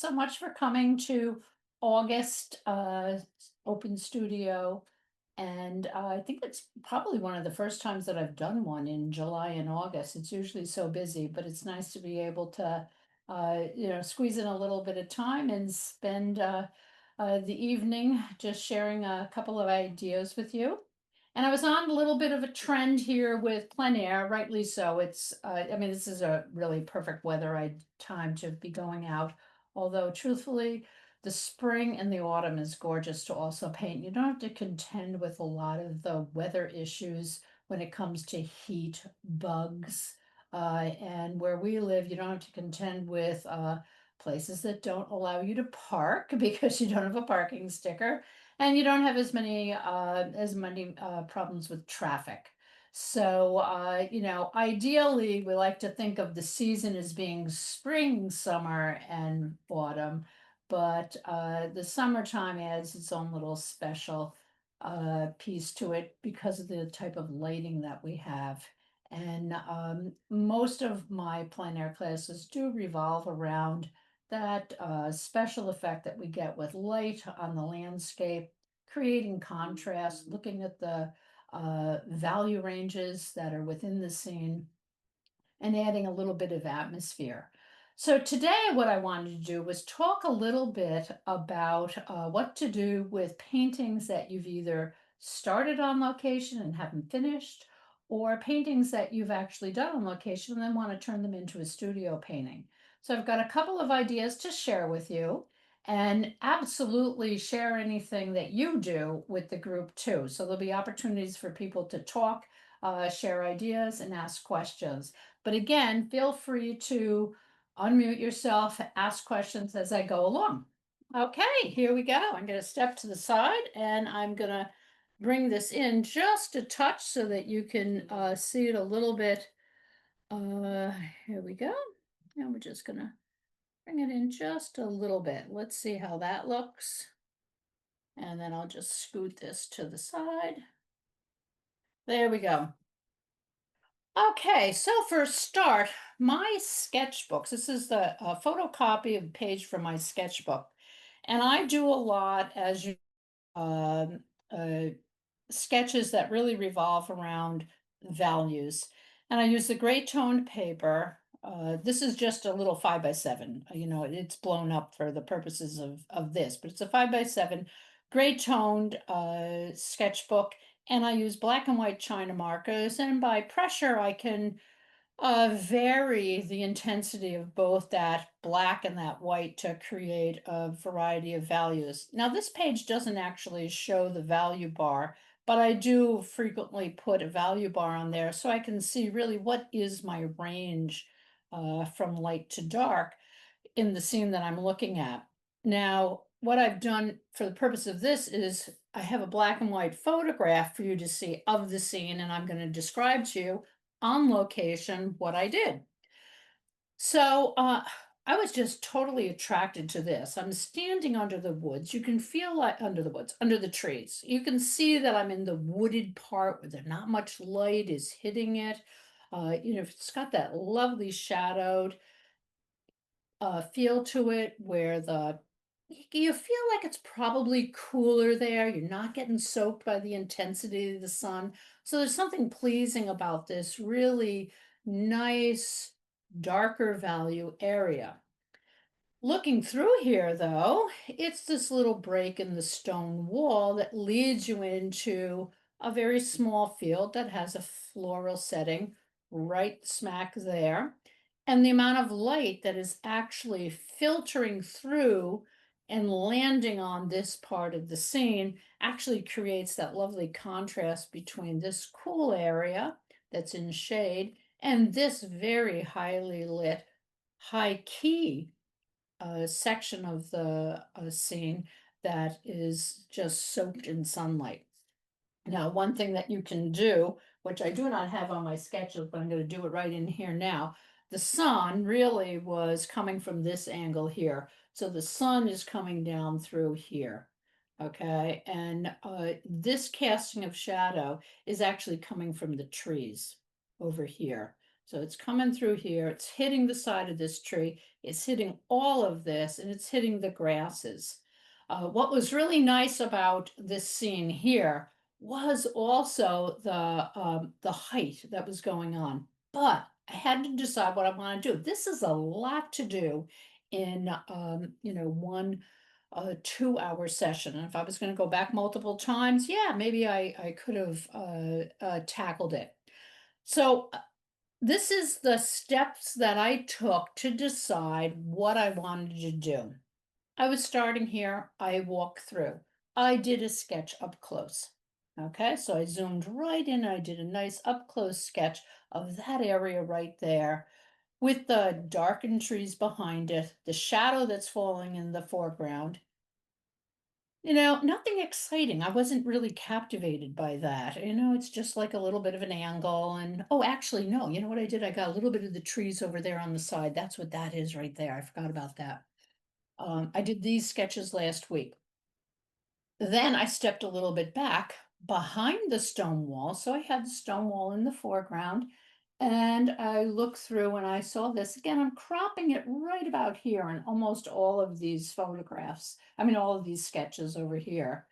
so much for coming to August Open Studio. And I think it's probably one of the first times that I've done one in July and August. It's usually so busy, but it's nice to be able to, squeeze in a little bit of time and spend the evening just sharing a couple of ideas with you. And I was on a little bit of a trend here with plein air, rightly so. This is a really perfect time to be going out. Although, truthfully, the spring and the autumn is gorgeous to also paint. You don't have to contend with a lot of the weather issues when it comes to heat, bugs, and where we live, you don't have to contend with places that don't allow you to park because you don't have a parking sticker, and you don't have as many problems with traffic. So, ideally, we like to think of the season as being spring, summer, and autumn, but the summertime adds its own little special piece to it because of the type of lighting that we have. And most of my plein air classes do revolve around that special effect that we get with light on the landscape, creating contrast, looking at the value ranges that are within the scene, and adding a little bit of atmosphere. So today, what I wanted to do was talk a little bit about what to do with paintings that you've either started on location and haven't finished, or paintings that you've actually done on location and then want to turn them into a studio painting. So I've got a couple of ideas to share with you, and absolutely share anything that you do with the group too. So there'll be opportunities for people to talk, share ideas, and ask questions. But again, feel free to unmute yourself, ask questions as I go along. Okay, here we go. I'm going to step to the side and I'm going to bring this in just a touch so that you can see it a little bit. Uh, Here we go. And we're just going to bring it in just a little bit. Let's see how that looks. And then I'll just scoot this to the side. There we go. Okay, so for a start, my sketchbooks, this is the photocopy of page from my sketchbook. And I do a lot, as you um, uh, sketches that really revolve around values. And I use the gray toned paper. This is just a little 5x7. It's blown up for the purposes of this, but it's a 5x7 gray toned sketchbook. And I use black and white China markers. And by pressure, I can vary the intensity of both that black and that white to create a variety of values. Now, this page doesn't actually show the value bar, but I do frequently put a value bar on there so I can see really what is my range from light to dark in the scene that I'm looking at. Now, what I've done for the purpose of this is I have a black and white photograph for you to see of the scene, and I'm going to describe to you on location what I did. So I was just totally attracted to this. I'm standing under the woods. You can feel like under the woods, under the trees. You can see that I'm in the wooded part where there's not much light is hitting it. It's got that lovely shadowed feel to it where you feel like it's probably cooler there. You're not getting soaked by the intensity of the sun. So there's something pleasing about this really nice, darker value area. Looking through here, though, it's this little break in the stone wall that leads you into a very small field that has a floral setting right smack there. And the amount of light that is actually filtering through and landing on this part of the scene actually creates that lovely contrast between this cool area that's in shade and this very highly lit, high key section of the scene that is just soaked in sunlight. Now, one thing that you can do, which I do not have on my sketches, but I'm going to do it right in here now. The sun really was coming from this angle here. So the sun is coming down through here. Okay. And this casting of shadow is actually coming from the trees over here. So it's coming through here, it's hitting the side of this tree, it's hitting all of this, and it's hitting the grasses. What was really nice about this scene here was also the height that was going on. But I had to decide what I want to do. This is a lot to do in one 2 hour session. And if I was going to go back multiple times, yeah, maybe I could have tackled it. So this is the steps that I took to decide what I wanted to do. I was starting here, I walked through. I did a sketch up close. Okay, so I zoomed right in, I did a nice up close sketch of that area right there with the darkened trees behind it, the shadow that's falling in the foreground. Nothing exciting. I wasn't really captivated by that. It's just like a little bit of an angle. And oh, actually, no, you know what I did? I got a little bit of the trees over there on the side. That's what that is right there. I forgot about that. I did these sketches last week. Then I stepped a little bit back behind the stone wall. So I had the stone wall in the foreground. And I looked through and I saw this. Again, I'm cropping it right about here in almost all of these photographs. I mean, all of these sketches over here.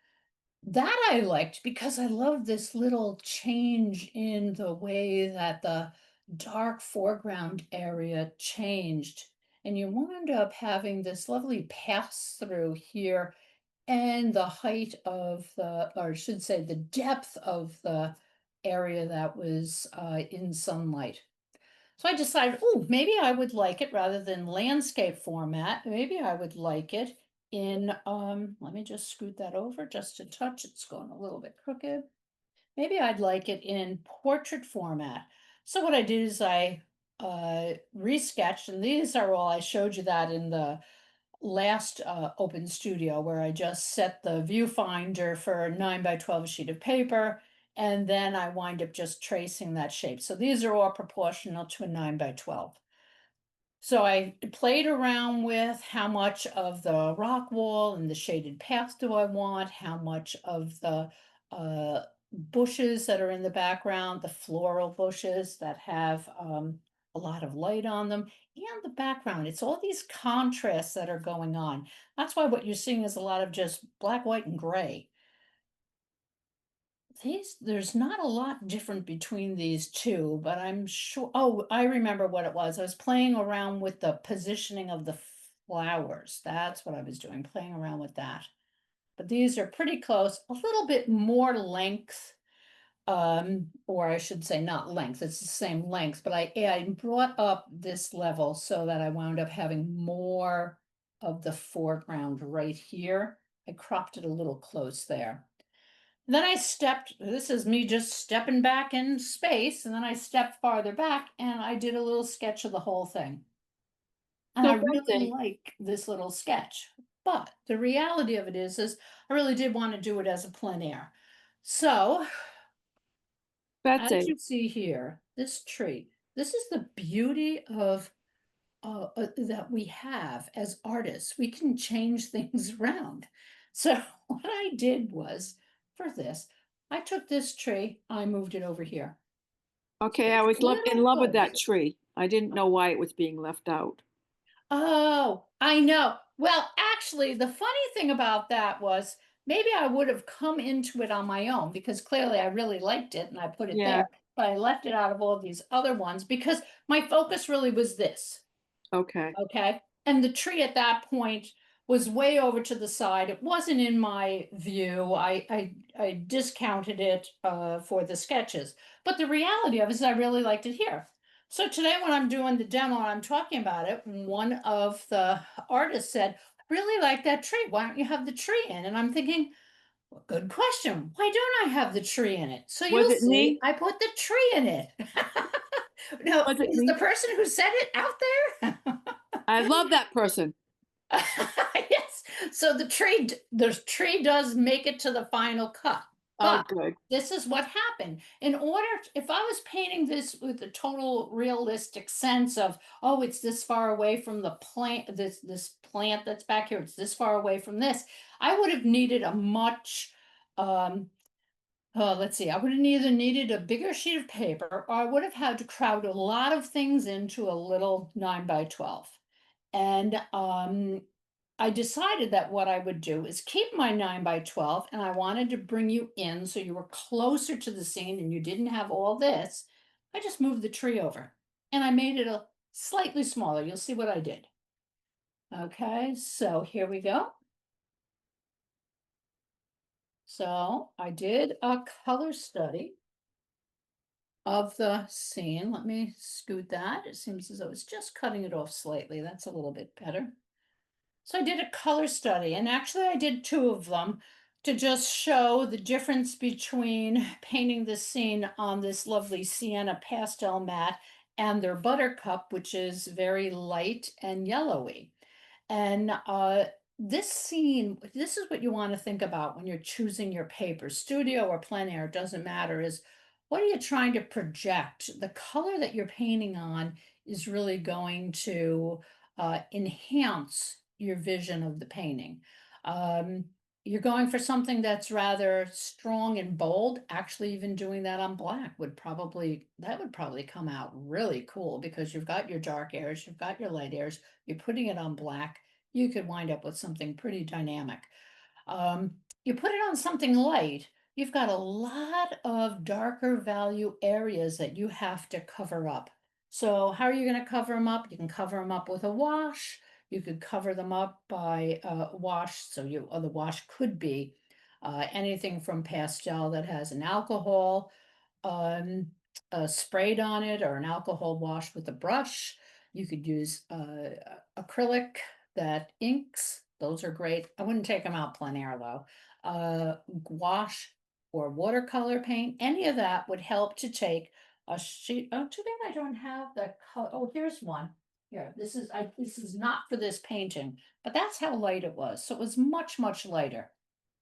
That I liked because I love this little change in the way that the dark foreground area changed. And you wound up having this lovely pass through here and the height of or I should say, the depth of the area that was in sunlight. So I decided, oh, maybe I would like it rather than landscape format. Maybe I would like it in, let me just scoot that over just a touch. It's going a little bit crooked. Maybe I'd like it in portrait format. So what I did is I resketched, and these are all, I showed you that in the last open studio where I just set the viewfinder for a 9 by 12 sheet of paper, and then I wind up just tracing that shape. So these are all proportional to a 9 by 12. So I played around with how much of the rock wall and the shaded path do I want, how much of the bushes that are in the background, the floral bushes that have a lot of light on them, and the background. It's all these contrasts that are going on. That's why what you're seeing is a lot of just black, white, and gray. There's not a lot different between these two, but I'm sure. Oh, I remember what it was. I was playing around with the positioning of the flowers. That's what I was doing, playing around with that. But these are pretty close, a little bit more length, or I should say not length, it's the same length, but I brought up this level so that I wound up having more of the foreground right here. I cropped it a little close there. Then I stepped, this is me just stepping back in space, and then I stepped farther back and I did a little sketch of the whole thing. And I So really Betsy, like this little sketch. But the reality of it is I really did want to do it as a plein air. So, as Betsy, you see here, this tree, this is the beauty of that we have as artists. We can change things around. So what I did was for this, I took this tree, I moved it over here. okay, So I it's was a in little love with that close. tree. I didn't know why it was being left out. Oh, I know. Well, actually, the funny thing about that was maybe I would have come into it on my own because clearly I really liked it and I put it Yeah, there. But I left it out of all these other ones because my focus really was this. okay. Okay. And the tree at that point was way over to the side. It wasn't in my view. I discounted it for the sketches. But the reality of it is I really liked it here. So today when I'm doing the demo and I'm talking about it, one of the artists said, I really like that tree. Why don't you have the tree in? And I'm thinking, well, good question. Why don't I have the tree in it? So Was you'll it see, me? I put the tree in it. Now, Was it is the me? person who said it out there? I love that person. Yes. So the tree does make it to the final cut. Oh, But good. this is what happened. If I was painting this with a total realistic sense of, oh, it's this far away from the plant, this plant that's back here, it's this far away from this, I would have needed a much um Let's see. I would have either needed a bigger sheet of paper or I would have had to crowd a lot of things into a little 9 by 12. And I decided that what I would do is keep my 9 by 12 and I wanted to bring you in so you were closer to the scene and you didn't have all this. I just moved the tree over and I made it a slightly smaller. You'll see what I did. Okay, so here we go. So I did a color study of the scene. Let me scoot that. It seems as though it's just cutting it off slightly. That's a little bit better. So I did a color study, and actually I did two of them to just show the difference between painting this scene on this lovely sienna pastel mat and their buttercup, which is very light and yellowy. And this scene, this is what you want to think about when you're choosing your paper, studio or plein air, doesn't matter, is what are you trying to project? The color that you're painting on is really going to enhance your vision of the painting. Um, you're going for something that's rather strong and bold. Actually, even doing that on black that would probably come out really cool because you've got your dark areas, you've got your light areas, you're putting it on black, you could wind up with something pretty dynamic. You put it on something light, you've got a lot of darker value areas that you have to cover up. So how are you going to cover them up? You can cover them up with a wash. You could cover them up by wash. The wash could be anything from pastel that has an alcohol um, sprayed on it or an alcohol wash with a brush. You could use acrylic that inks. Those are great. I wouldn't take them out plein air though. Gouache or watercolor paint, any of that would help to take a sheet. Oh, too bad I don't have the color. Oh, here's one. Here, this is not for this painting, but that's how light it was. So it was much, much lighter.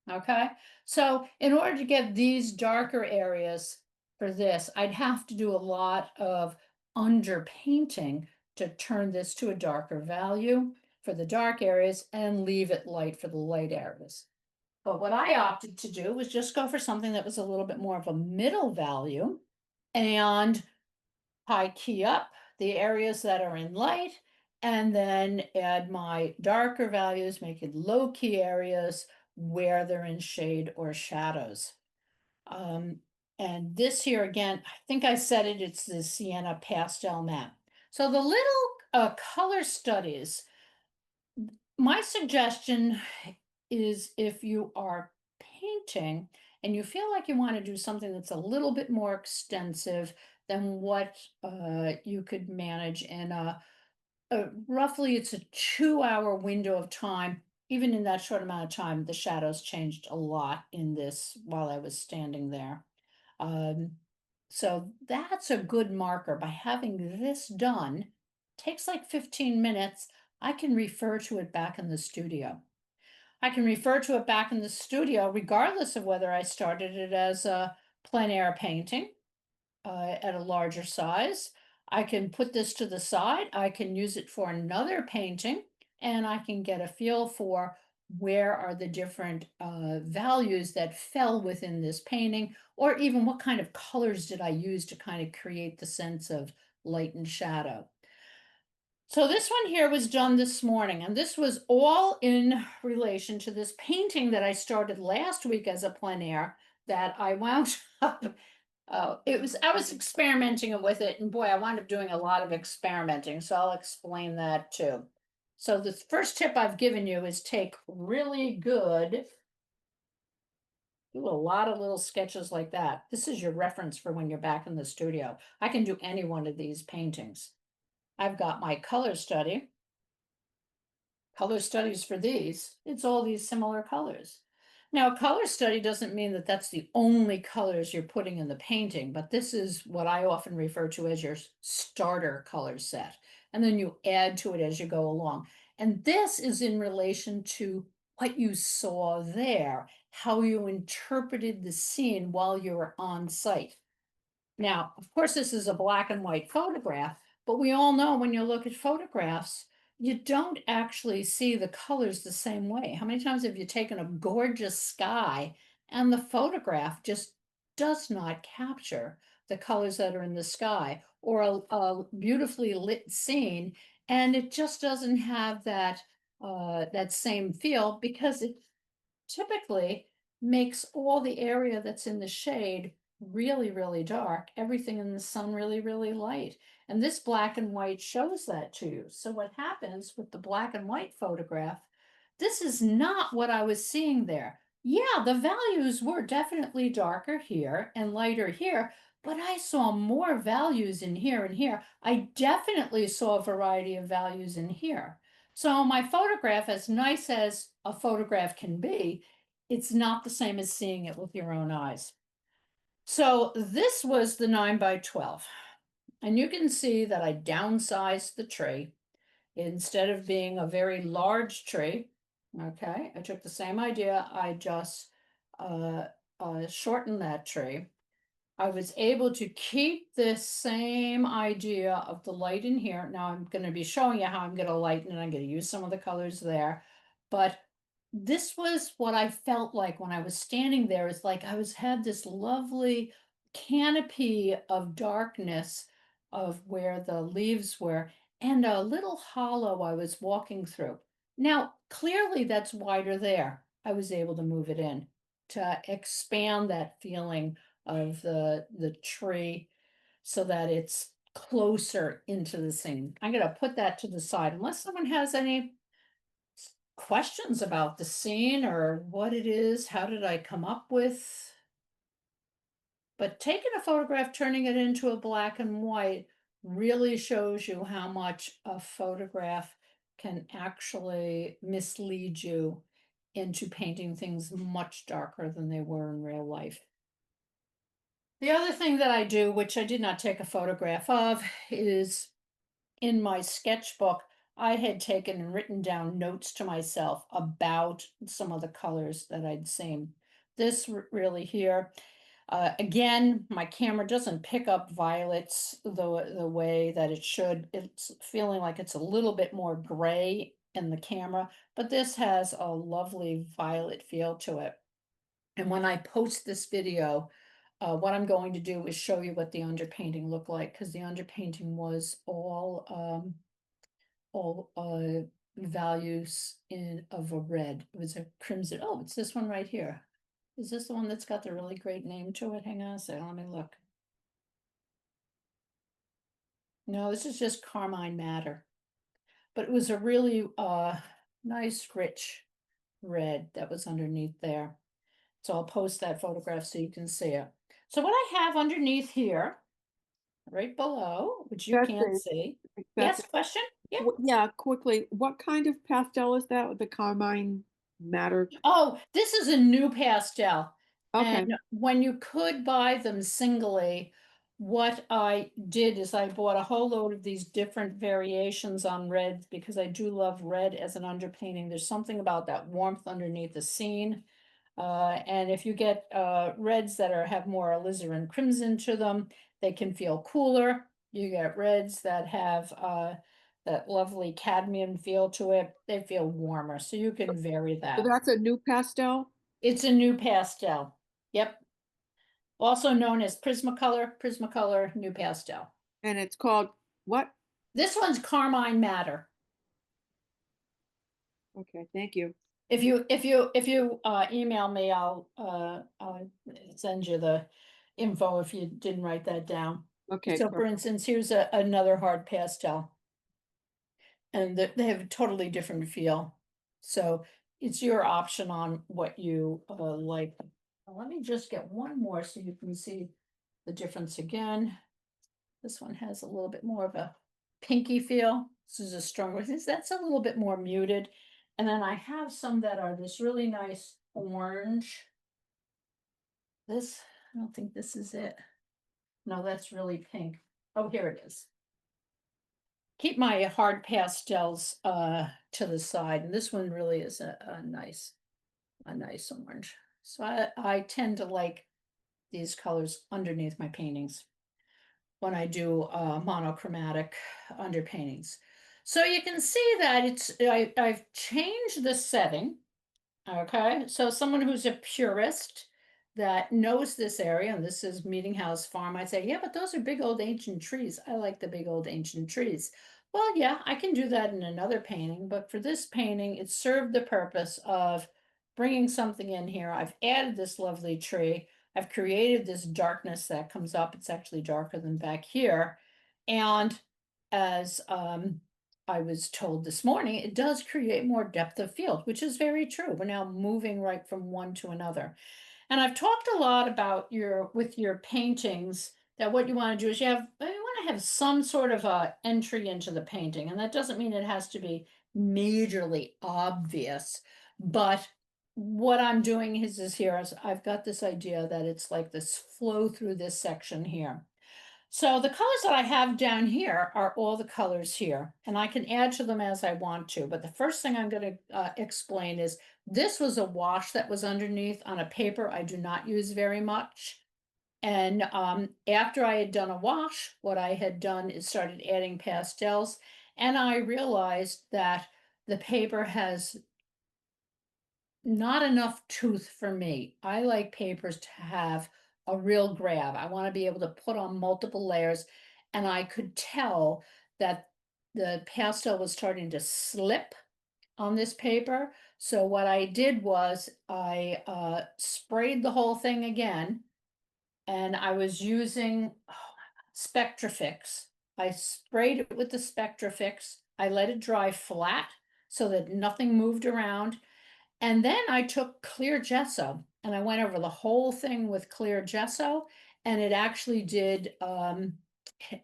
Okay, so in order to get these darker areas for this, I'd have to do a lot of underpainting to turn this to a darker value for the dark areas and leave it light for the light areas. But what I opted to do was just go for something that was a little bit more of a middle value and high key up the areas that are in light and then add my darker values, make it low key areas where they're in shade or shadows. Um, and this here again, I think I said it, it's the sienna pastel mat. So the little color studies, my suggestion is if you are painting and you feel like you want to do something that's a little bit more extensive than what you could manage in roughly it's a 2 hour window of time. Even in that short amount of time, the shadows changed a lot in this while I was standing there. Um, so that's a good marker. By having this done, takes like 15 minutes. I can refer to it back in the studio. I can refer to it back in the studio, regardless of whether I started it as a plein air painting at a larger size. I can put this to the side. I can use it for another painting, and I can get a feel for where are the different values that fell within this painting, or even what kind of colors did I use to kind of create the sense of light and shadow. So this one here was done this morning, and this was all in relation to this painting that I started last week as a plein air that I wound up. I was experimenting with it, and boy, I wound up doing a lot of experimenting, so I'll explain that too. So the first tip I've given you is take really good, do a lot of little sketches like that. This is your reference for when you're back in the studio. I can do any one of these paintings. I've got my color studies for these, it's all these similar colors. Now, a color study doesn't mean that that's the only colors you're putting in the painting, but this is what I often refer to as your starter color set. And then you add to it as you go along. And this is in relation to what you saw there, how you interpreted the scene while you were on site. Now, of course, this is a black and white photograph, but we all know when you look at photographs, you don't actually see the colors the same way. How many times have you taken a gorgeous sky and the photograph just does not capture the colors that are in the sky or a beautifully lit scene, and it just doesn't have that same feel because it typically makes all the area that's in the shade really, really dark, everything in the sun really, really light. And this black and white shows that to you. So what happens with the black and white photograph, this is not what I was seeing there. Yeah, the values were definitely darker here and lighter here, but I saw more values in here and here. I definitely saw a variety of values in here. So my photograph, as nice as a photograph can be, it's not the same as seeing it with your own eyes. So this was the 9 by 12. And you can see that I downsized the tree. Instead of being a very large tree, okay, I took the same idea, I just uh, shortened that tree. I was able to keep this same idea of the light in here. Now I'm going to be showing you how I'm going to lighten it. I'm going to use some of the colors there. But this was what I felt like when I was standing there. It's like I was had this lovely canopy of darkness of where the leaves were and a little hollow I was walking through. Now, clearly that's wider there. I was able to move it in to expand that feeling of the tree so that it's closer into the scene. I'm gonna put that to the side unless someone has any questions about the scene or what it is, how did I come up with? But taking a photograph, turning it into a black and white really shows you how much a photograph can actually mislead you into painting things much darker than they were in real life. The other thing that I do, which I did not take a photograph of, is in my sketchbook, I had taken and written down notes to myself about some of the colors that I'd seen. This really here, again, my camera doesn't pick up violets the way that it should. It's feeling like it's a little bit more gray in the camera, but this has a lovely violet feel to it. And when I post this video, what I'm going to do is show you what the underpainting looked like because the underpainting was all values in of a red. It was a crimson. Oh, it's this one right here. Is this the one that's got the really great name to it? Hang on a second, let me look. No, this is just Carmine Matter. But it was a really nice, rich red that was underneath there. So I'll post that photograph so you can see it. So what I have underneath here, right below, which you can't Betsy, see. Yes, Betsy, question? Yeah. yeah, quickly, what kind of pastel is that? The carmine matter? Oh, this is a new pastel. And Okay, when you could buy them singly, what I did is I bought a whole load of these different variations on reds because I do love red as an underpainting. There's something about that warmth underneath the scene. And if you get reds that have more alizarin crimson to them, they can feel cooler. You get reds that have that lovely cadmium feel to it. They feel warmer, so you can vary so that. that's a new pastel, It's a new pastel. Yep. Also known as Prismacolor, Prismacolor New Pastel. and it's called what? This one's Carmine Matter. Okay, thank you. If you email me, I'll send you the info if you didn't write that down. Okay, So for instance, here's another hard pastel, and they have a totally different feel. So it's your option on what you like. Let me just get one more so you can see the difference again. This one has a little bit more of a pinky feel. This is a stronger, that's a little bit more muted. And then I have some that are this really nice orange. This, I don't think this is it. No, that's really pink. Oh, here it is. Keep my hard pastels to the side. And this one really is a nice orange. So I tend to like these colors underneath my paintings when I do monochromatic underpaintings. So you can see that I've changed the setting. Okay, so someone who's a purist, that knows this area, and this is Meeting House Farm, I'd say, yeah, but those are big old ancient trees. I like the big old ancient trees. Well, yeah, I can do that in another painting, but for this painting, it served the purpose of bringing something in here. I've added this lovely tree. I've created this darkness that comes up. It's actually darker than back here. And as I was told this morning, it does create more depth of field, which is very true. We're now moving right from one to another. And I've talked a lot about with your paintings that what you want to do is you want to have some sort of a entry into the painting. And that doesn't mean it has to be majorly obvious, but what I'm doing is here is I've got this idea that it's like this flow through this section here. So the colors that I have down here are all the colors here, and I can add to them as I want to. But the first thing I'm going to explain is this was a wash that was underneath on a paper I do not use very much. And after I had done a wash, what I had done is started adding pastels, and I realized that the paper has not enough tooth for me. I like papers to have a real grab. I want to be able to put on multiple layers, and I could tell that the pastel was starting to slip on this paper. So what I did was I sprayed the whole thing again, and I was using Spectrafix. I sprayed it with the Spectrafix. I let it dry flat so that nothing moved around. And then I took clear gesso and I went over the whole thing with clear gesso, and it actually did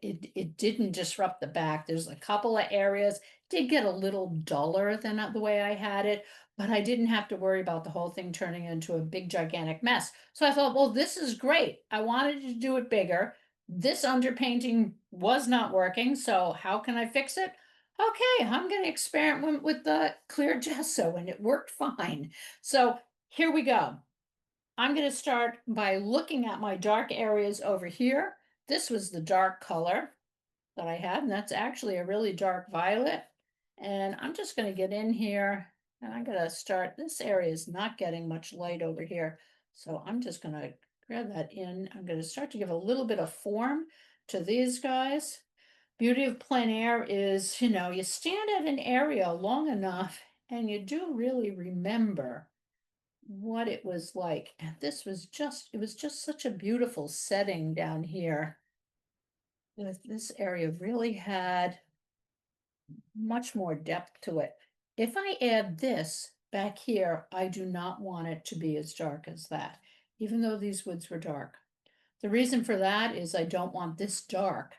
it didn't disrupt the back. There's a couple of areas did get a little duller than the way I had it, but I didn't have to worry about the whole thing turning into a big gigantic mess. So I thought, well, this is great. I wanted to do it bigger. This underpainting was not working, so how can I fix it? Okay, I'm going to experiment with the clear gesso, and it worked fine. So here we go. I'm going to start by looking at my dark areas over here. This was the dark color that I had, and that's actually a really dark violet. And I'm just going to get in here, and I'm going to start. This area is not getting much light over here, so I'm just going to grab that in. I'm going to start to give a little bit of form to these guys. Beauty of plein air is, you stand at an area long enough and you do really remember what it was like. And it was just such a beautiful setting down here. This area really had much more depth to it. If I add this back here, I do not want it to be as dark as that, even though these woods were dark. The reason for that is I don't want this dark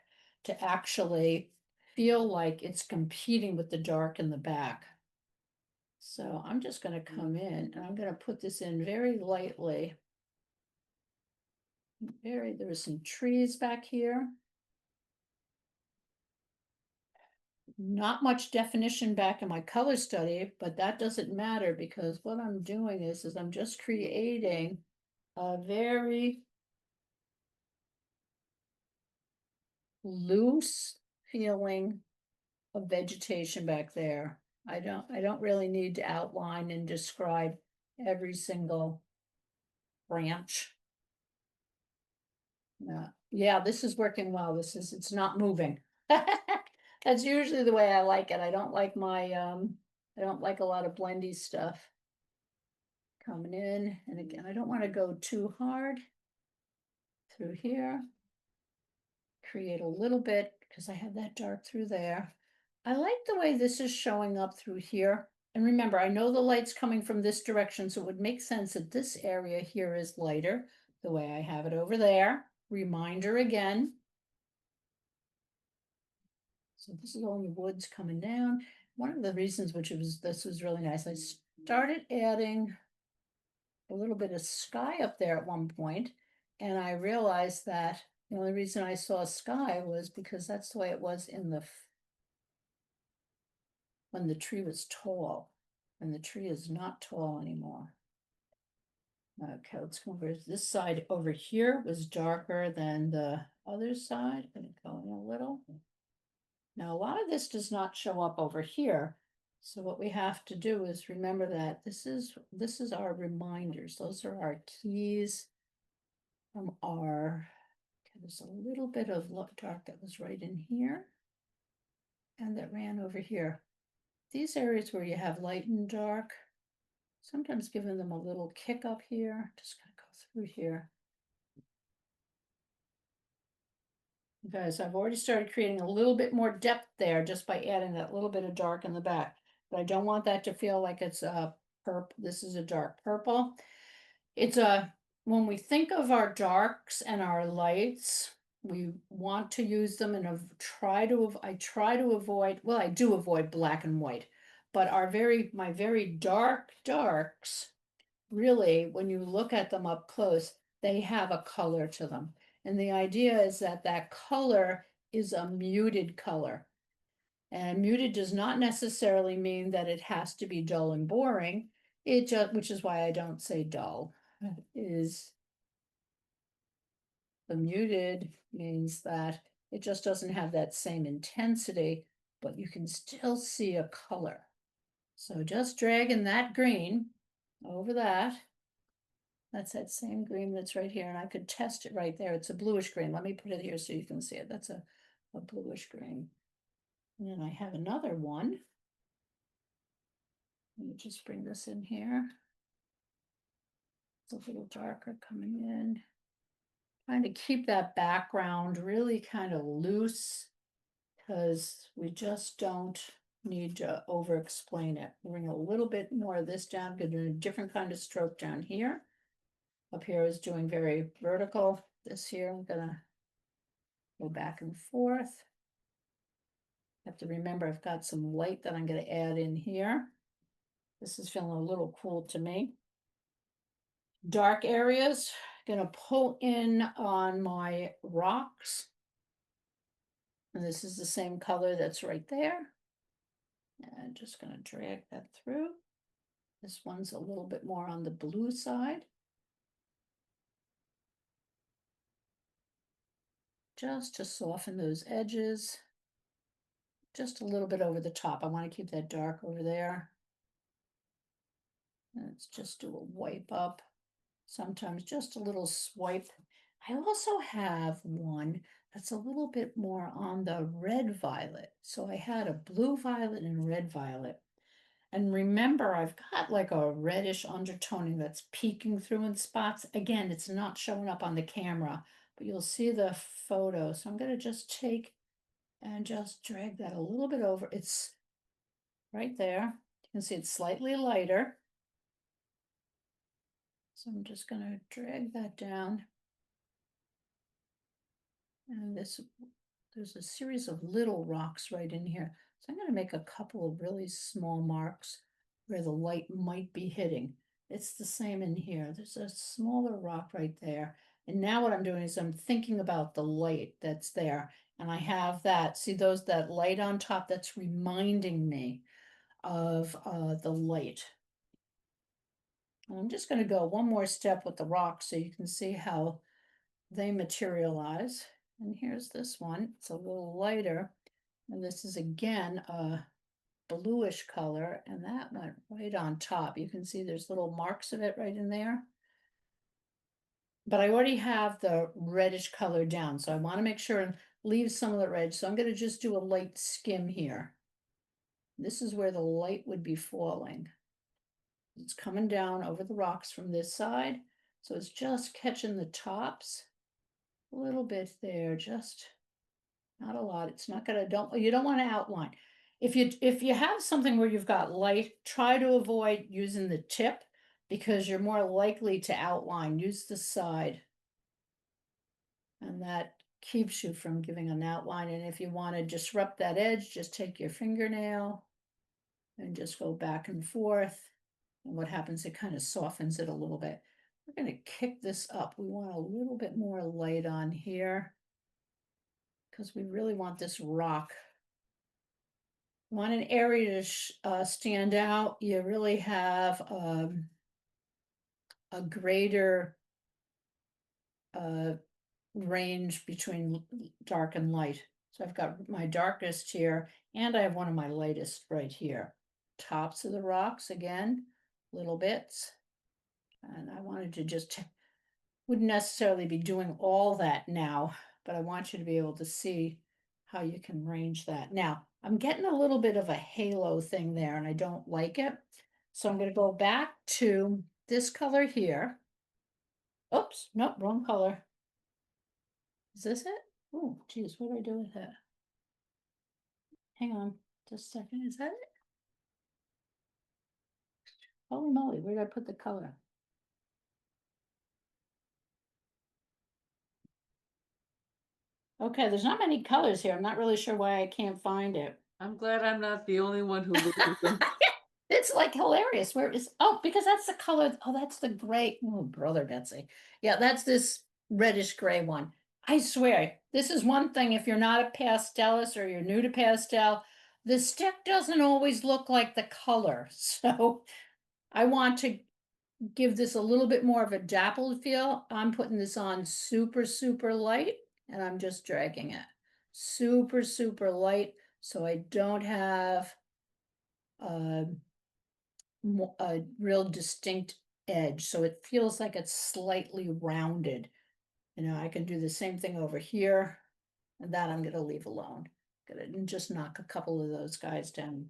to actually feel like it's competing with the dark in the back. So I'm just going to come in and I'm going to put this in very lightly. There's some trees back here. Not much definition back in my color study, but that doesn't matter because what I'm doing is I'm just creating a very loose feeling of vegetation back there. I don't really need to outline and describe every single branch. Yeah, this is working well. It's not moving. That's usually the way I like it. I don't like I don't like a lot of blendy stuff coming in. And again, I don't want to go too hard through here. Create a little bit because I have that dark through there. I like the way this is showing up through here. And remember, I know the light's coming from this direction, so it would make sense that this area here is lighter, the way I have it over there. Reminder again. So this is all in the woods coming down. One of the reasons this was really nice, I started adding a little bit of sky up there at one point, and I realized that the only reason I saw sky was because that's the way it was when the tree was tall, and the tree is not tall anymore. Okay, let's go over this side over here was darker than the other side. I'm going to go in a little. Now, a lot of this does not show up over here. So what we have to do is remember that this is our reminders. Those are our keys from our, okay, there's a little bit of dark that was right in here and that ran over here. These areas where you have light and dark, sometimes giving them a little kick up here, just gonna go through here. Guys, I've already started creating a little bit more depth there just by adding that little bit of dark in the back. But I don't want that to feel like it's a purple. This is a dark purple. It's a, when we think of our darks and our lights, we want to use them and I try to avoid, well, I do avoid black and white, but my very dark darks, really, when you look at them up close, they have a color to them. And the idea is that that color is a muted color. And muted does not necessarily mean that it has to be dull and boring. It just, which is why I don't say dull, is the muted means that it just doesn't have that same intensity, but you can still see a color. So just dragging that green over that. That's that same green that's right here, and I could test it right there. It's a bluish green. Let me put it here so you can see it. That's a bluish green. And then I have another one. Let me just bring this in here. It's a little darker coming in. Trying to keep that background really kind of loose because we just don't need to over explain it. Bring a little bit more of this down, doing a different kind of stroke down here. Up here is doing very vertical. This here, I'm gonna go back and forth. Have to remember I've got some light that I'm going to add in here. This is feeling a little cool to me. Dark areas, going to pull in on my rocks. And this is the same color that's right there. And just going to drag that through. This one's a little bit more on the blue side. Just to soften those edges. Just a little bit over the top. I want to keep that dark over there. Let's just do a wipe up. Sometimes just a little swipe. I also have one that's a little bit more on the red violet. So I had a blue violet and red violet. And remember, I've got like a reddish undertoning that's peeking through in spots. Again, it's not showing up on the camera, but you'll see the photo. So I'm going to just take and just drag that a little bit over. It's right there. You can see it's slightly lighter. So I'm just going to drag that down. And there's a series of little rocks right in here. So I'm going to make a couple of really small marks where the light might be hitting. It's the same in here. There's a smaller rock right there. And now what I'm doing is I'm thinking about the light that's there. And I have that, see that light on top that's reminding me of the light. And I'm just going to go one more step with the rocks so you can see how they materialize. And here's this one. It's a little lighter. And this is again a bluish color. And that went right on top. You can see there's little marks of it right in there. But I already have the reddish color down. So I want to make sure and leave some of the red. So I'm going to just do a light skim here. This is where the light would be falling. It's coming down over the rocks from this side. So it's just catching the tops. A little bit there, just not a lot. It's not gonna, you don't want to outline. If you have something where you've got light, try to avoid using the tip because you're more likely to outline. Use the side. And that keeps you from giving an outline. And if you want to disrupt that edge, just take your fingernail and just go back and forth. And what happens, it kind of softens it a little bit. We're going to kick this up. We want a little bit more light on here because we really want this rock. Want an area to stand out. You really have a greater range between dark and light. So I've got my darkest here, and I have one of my lightest right here. Tops of the rocks again, little bits. And I wanted to just wouldn't necessarily be doing all that now, but I want you to be able to see how you can range that. Now, I'm getting a little bit of a halo thing there and I don't like it. So I'm going to go back to this color here. Oops, nope, wrong color. Is this it? Oh, geez, what do I do with that? Hang on just a second. Is that it? Holy moly, where did I put the color? Okay, there's not many colors here. I'm not really sure why I can't find it. I'm glad I'm not the only one who loses them. It's like hilarious. Where is oh, because that's the color. Oh, that's the gray. Oh, brother Betsy. Yeah, that's this reddish gray one. I swear, this is one thing. If you're not a pastelist or you're new to pastel, the stick doesn't always look like the color. So I want to give this a little bit more of a dappled feel. I'm putting this on super, super light, and I'm just dragging it. Super, super light, so I don't have a real distinct edge, so it feels like it's slightly rounded. You know, I can do the same thing over here, and that I'm gonna leave alone. Gonna just knock a couple of those guys down.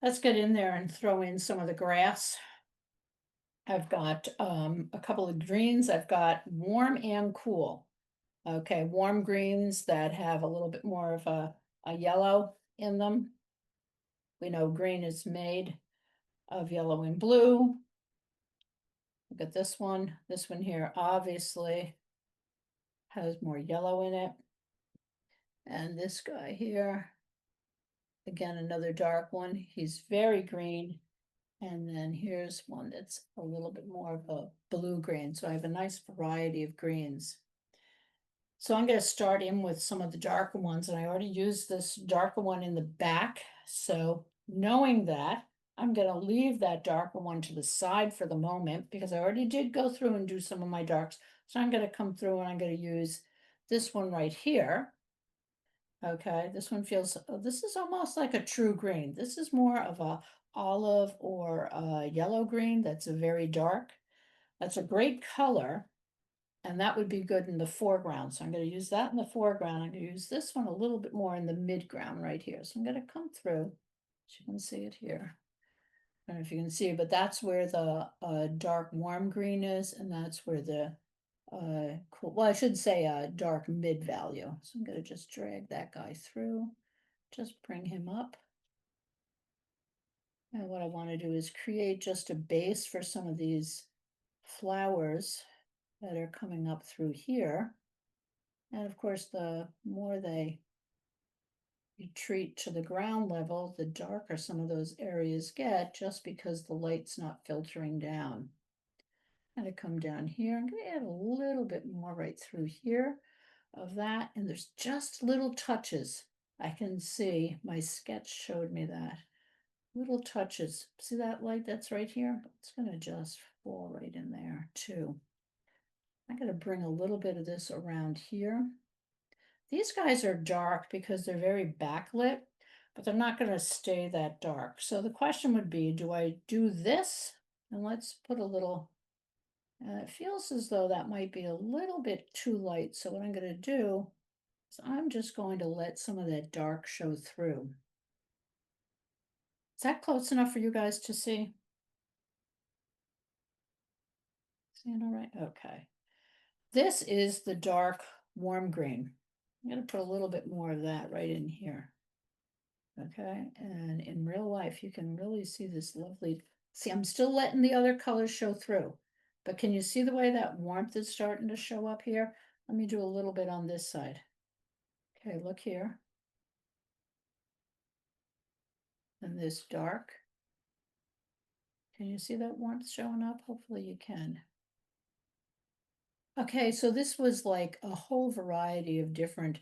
Let's get in there and throw in some of the grass. I've got a couple of greens. I've got warm and cool. Okay, warm greens that have a little bit more of a yellow in them. We know green is made of yellow and blue. Look at this one. This one here obviously has more yellow in it. And this guy here, again, another dark one. He's very green. And then here's one that's a little bit more of a blue green. So I have a nice variety of greens. So I'm going to start in with some of the darker ones, and I already used this darker one in the back. So knowing that, I'm going to leave that darker one to the side for the moment because I already did go through and do some of my darks. So I'm going to come through and I'm going to use this one right here. Okay, this one feels, oh, this is almost like a true green. This is more of a olive or a yellow green that's a very dark. That's a great color. And that would be good in the foreground. So I'm going to use that in the foreground. I'm going to use this one a little bit more in the midground right here. So I'm going to come through. So you can see it here. I don't know if you can see, but that's where the dark warm green is. And that's where the cool, well, I should say dark mid value. So I'm going to just drag that guy through. Just bring him up. And what I want to do is create just a base for some of these flowers that are coming up through here. And of course, the more they retreat to the ground level, the darker some of those areas get just because the light's not filtering down. I'm going to come down here. I'm going to add a little bit more right through here of that. And there's just little touches. I can see my sketch showed me that. Little touches. See that light that's right here? It's going to just fall right in there too. I'm going to bring a little bit of this around here. These guys are dark because they're very backlit, but they're not going to stay that dark. So the question would be, do I do this? And let's put a little, it feels as though that might be a little bit too light. So what I'm going to do is I'm just going to let some of that dark show through. Is that close enough for you guys to see? Seeing all right? Okay. This is the dark warm green. I'm going to put a little bit more of that right in here. Okay, and in real life, you can really see this lovely, see, I'm still letting the other colors show through, but can you see the way that warmth is starting to show up here? Let me do a little bit on this side. Okay, look here. And this dark. Can you see that warmth showing up? Hopefully you can. Okay, so this was like a whole variety of different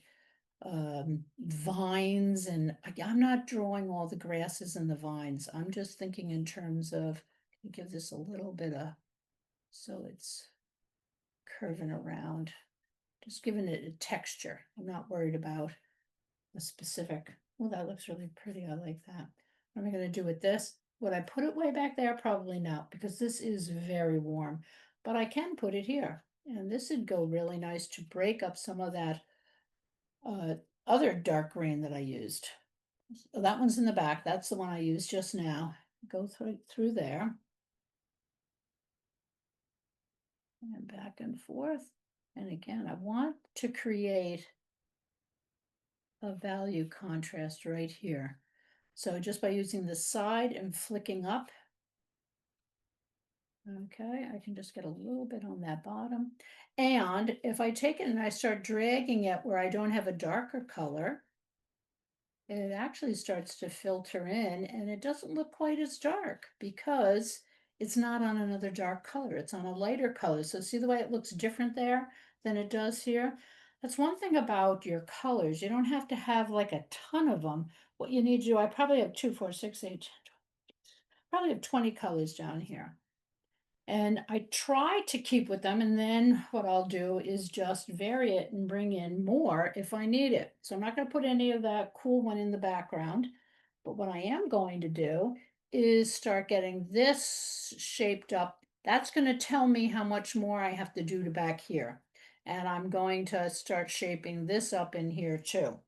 vines, and I'm not drawing all the grasses and the vines. I'm just thinking in terms of give this a little bit of, so it's curving around, just giving it a texture. I'm not worried about a specific, well, that looks really pretty. I like that. What am I going to do with this? Would I put it way back there? Probably not, because this is very warm, but I can put it here. And this would go really nice to break up some of that other dark green that I used. So that one's in the back. That's the one I used just now. Go through there. And back and forth. And again, I want to create a value contrast right here. So just by using the side and flicking up, okay, I can just get a little bit on that bottom. And if I take it and I start dragging it where I don't have a darker color, it actually starts to filter in and it doesn't look quite as dark because it's not on another dark color. It's on a lighter color. So see the way it looks different there than it does here? That's one thing about your colors. You don't have to have like a ton of them. What you need to do, I probably have 2, 4, 6, 8, 10, 12, probably have 20 colors down here. And I try to keep with them, and then what I'll do is just vary it and bring in more if I need it. So I'm not going to put any of that cool one in the background, but what I am going to do is start getting this shaped up. That's going to tell me how much more I have to do to back here. And I'm going to start shaping this up in here too.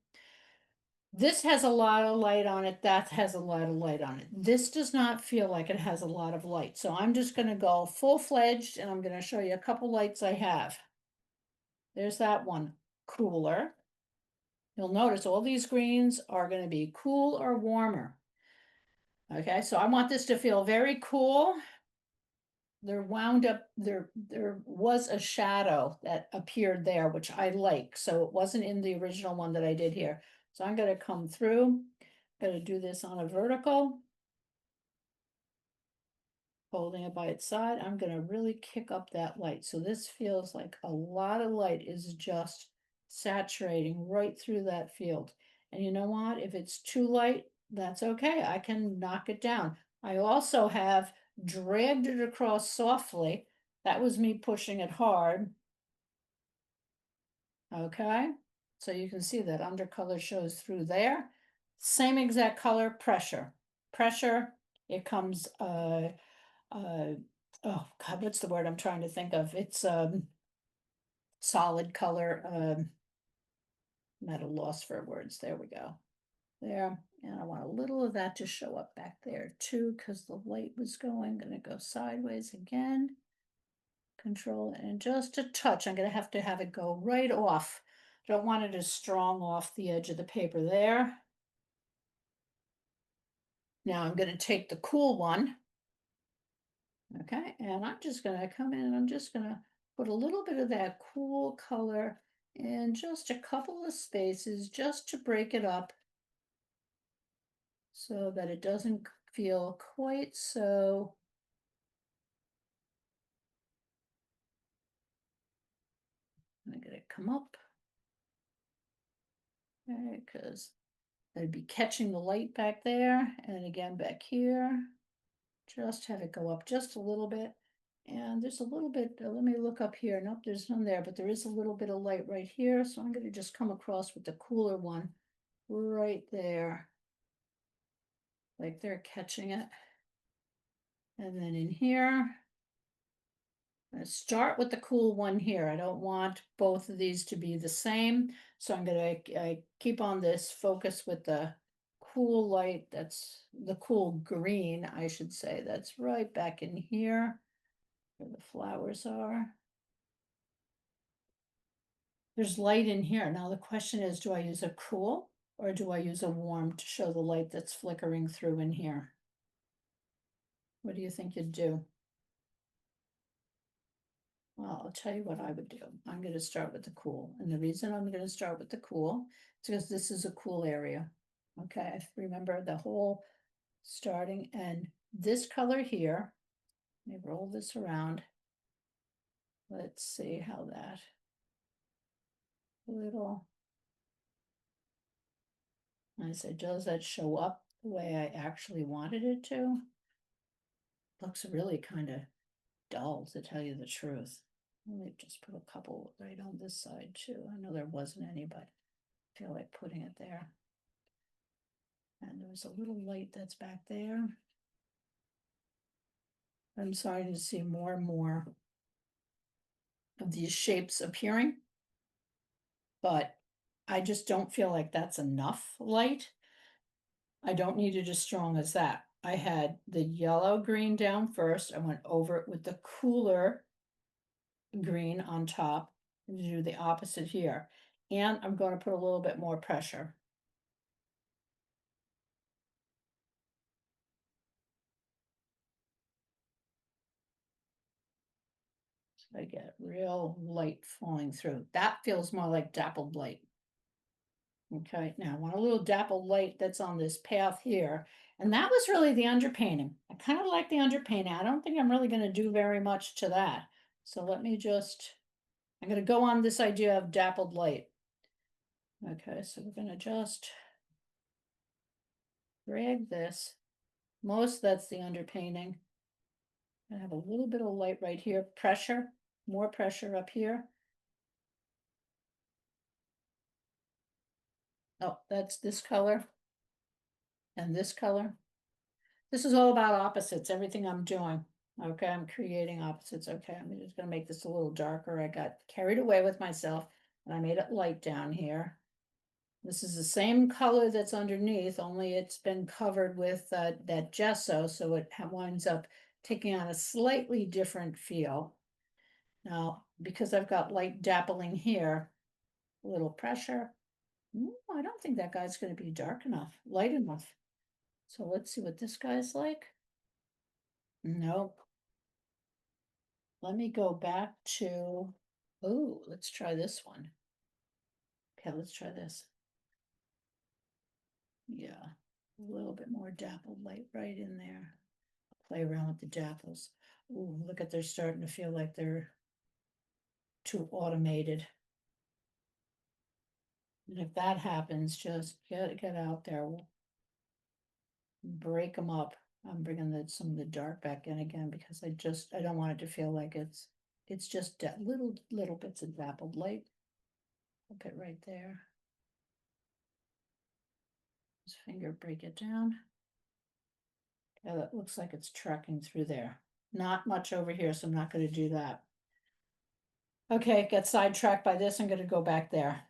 This has a lot of light on it. That has a lot of light on it. This does not feel like it has a lot of light. So I'm just going to go full-fledged and I'm going to show you a couple lights I have. There's that one, cooler. You'll notice all these greens are going to be cool or warmer. Okay, so I want this to feel very cool. There was a shadow that appeared there, which I like. So it wasn't in the original one that I did here. So I'm going to come through, going to do this on a vertical, holding it by its side. I'm going to really kick up that light. So this feels like a lot of light is just saturating right through that field. And you know what? If it's too light, that's okay. I can knock it down. I also have dragged it across softly. That was me pushing it hard. Okay, so you can see that undercolor shows through there. Same exact color, pressure. Pressure, it comes, oh God, what's the word I'm trying to think of? It's solid color, I'm at a loss for words. There we go. There, and I want a little of that to show up back there too, because the light was going. I'm gonna go sideways again. Control and just a touch. I'm gonna have to have it go right off. Don't want it as strong off the edge of the paper there. Now I'm gonna take the cool one. Okay, and I'm just gonna come in and I'm just gonna put a little bit of that cool color in just a couple of spaces just to break it up so that it doesn't feel quite so. I'm gonna come up. Okay, because I'd be catching the light back there and again back here. Just have it go up just a little bit. And there's a little bit, let me look up here. Nope, there's none there, but there is a little bit of light right here. So I'm going to just come across with the cooler one right there. Like they're catching it. And then in here, I'm going to start with the cool one here. I don't want both of these to be the same. So I'm going to keep on this focus with the cool light. That's the cool green, I should say. That's right back in here where the flowers are. There's light in here. Now the question is, do I use a cool or do I use a warm to show the light that's flickering through in here? What do you think you'd do? Well, I'll tell you what I would do. I'm going to start with the cool. And the reason I'm going to start with the cool is because this is a cool area. Okay, remember the whole starting and this color here. Let me roll this around. Let's see how that little. I said, does that show up the way I actually wanted it to? Looks really kind of dull, to tell you the truth. Let me just put a couple right on this side too. I know there wasn't any, but I feel like putting it there. And there's a little light that's back there. I'm starting to see more and more of these shapes appearing. But I just don't feel like that's enough light. I don't need it as strong as that. I had the yellow green down first. I went over it with the cooler green on top and do the opposite here. And I'm going to put a little bit more pressure. So I get real light falling through. That feels more like dappled light. Okay, now I want a little dappled light that's on this path here. And that was really the underpainting. I kind of like the underpainting. I don't think I'm really going to do very much to that. So let me just, I'm going to go on this idea of dappled light. Okay, so we're going to just drag this. Most that's the underpainting. I have a little bit of light right here, pressure, more pressure up here. Oh, that's this color and this color. This is all about opposites, everything I'm doing. Okay, I'm creating opposites. Okay, I'm just gonna make this a little darker. I got carried away with myself and I made it light down here. This is the same color that's underneath, only it's been covered with that gesso, so it winds up taking on a slightly different feel. Now, because I've got light dappling here, a little pressure. I don't think that guy's going to be dark enough, light enough. So let's see what this guy's like. Nope. Let me go back to, oh, let's try this one. Okay, let's try this. Yeah, a little bit more dappled light right in there. Play around with the dapples. Ooh, look at, they're starting to feel like they're too automated. And if that happens, just get out there, break them up. I'm bringing some of the dark back in again because I don't want it to feel like it's just little bits of dappled light. I'll put right there. Just finger break it down. Yeah, that looks like it's tracking through there. Not much over here, so I'm not going to do that. Okay, get sidetracked by this. I'm going to go back there.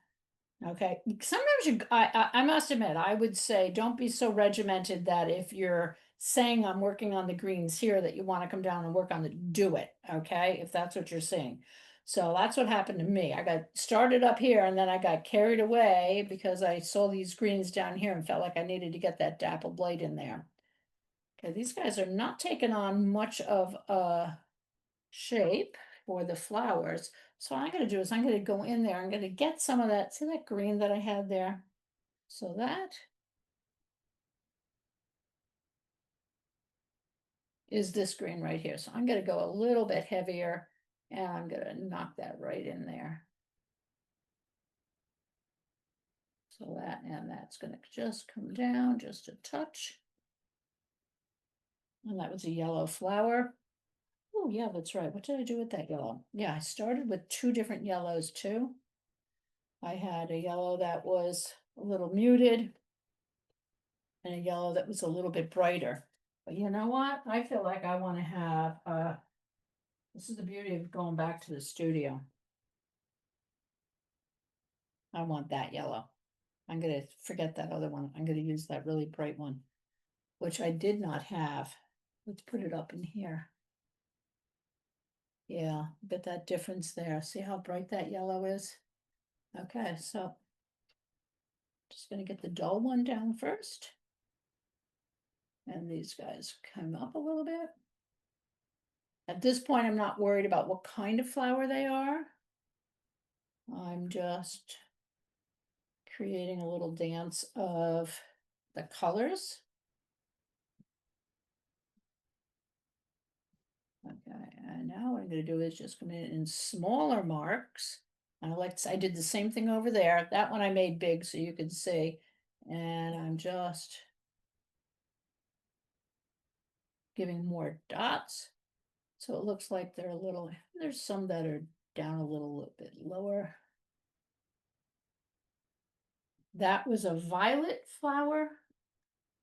Okay, sometimes I must admit, I would say don't be so regimented that if you're saying I'm working on the greens here that you want to come down and work on do it, okay, if that's what you're saying. So that's what happened to me. I got started up here and then I got carried away because I saw these greens down here and felt like I needed to get that dappled light in there. Okay, these guys are not taking on much of a shape for the flowers. So what I'm going to do is I'm going to go in there. I'm going to get some of that. See that green that I had there? So that is this green right here. So I'm going to go a little bit heavier and I'm going to knock that right in there. So that's going to just come down just a touch. And that was a yellow flower. Oh yeah, that's right. What did I do with that yellow? Yeah, I started with two different yellows too. I had a yellow that was a little muted and a yellow that was a little bit brighter. But you know what? I feel like I want to have, this is the beauty of going back to the studio. I want that yellow. I'm going to forget that other one. I'm going to use that really bright one, which I did not have. Let's put it up in here. Yeah, get that difference there. See how bright that yellow is? Okay, so just going to get the dull one down first. And these guys come up a little bit. At this point, I'm not worried about what kind of flower they are. I'm just creating a little dance of the colors. Okay, and now what I'm going to do is just come in smaller marks. I did the same thing over there. That one I made big so you could see. And I'm just giving more dots. So it looks like they're there's some that are down a little bit lower. That was a violet flower.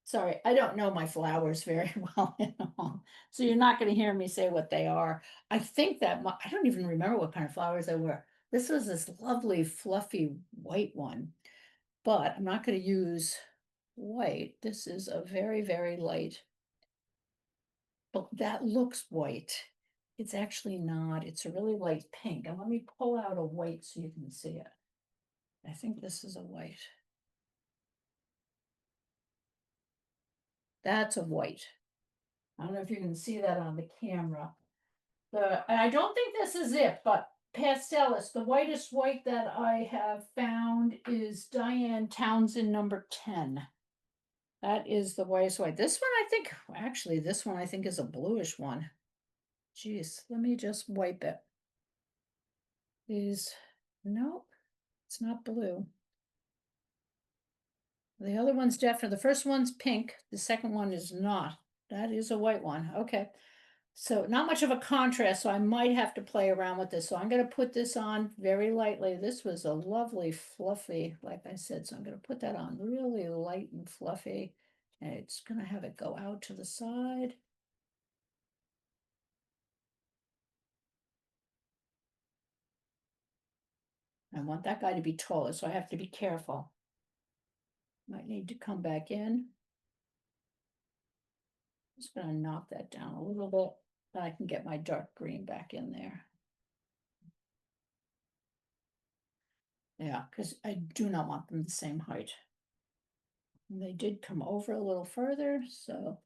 Sorry, I don't know my flowers very well at all. So you're not gonna hear me say what they are. I think that I don't even remember what kind of flowers they were. This was this lovely fluffy white one, but I'm not gonna use white. This is a very, very light, but that looks white. It's actually not. It's a really light pink. And let me pull out a white so you can see it. I think this is a white. That's a white. I don't know if you can see that on the camera. And I don't think this is it, but Pastelis, the whitest white that I have found is Diane Townsend number 10. That is the whitest white. This one I think, actually, this one I think is a bluish one. Geez, let me just wipe it. Nope, it's not blue. The other one's definitely, the first one's pink, the second one is not. That is a white one, okay. So not much of a contrast, so I might have to play around with this. So I'm gonna put this on very lightly. This was a lovely fluffy, like I said, so I'm gonna put that on really light and fluffy. And it's gonna have it go out to the side. I want that guy to be taller, so I have to be careful. Might need to come back in. Just gonna knock that down a little bit, then I can get my dark green back in there. Yeah, because I do not want them the same height. And they did come over a little further, so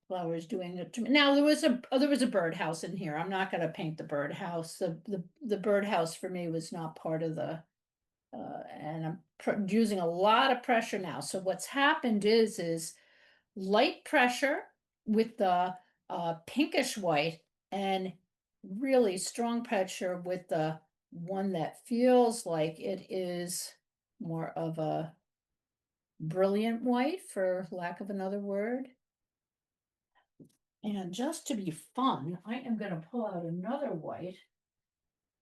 flowers doing it to me. Now there was a birdhouse in here. I'm not gonna paint the birdhouse. The birdhouse for me was not part of the and I'm using a lot of pressure now. So what's happened is light pressure with the pinkish white and really strong pressure with the one that feels like it is more of a brilliant white, for lack of another word. And just to be fun, I am going to pull out another white.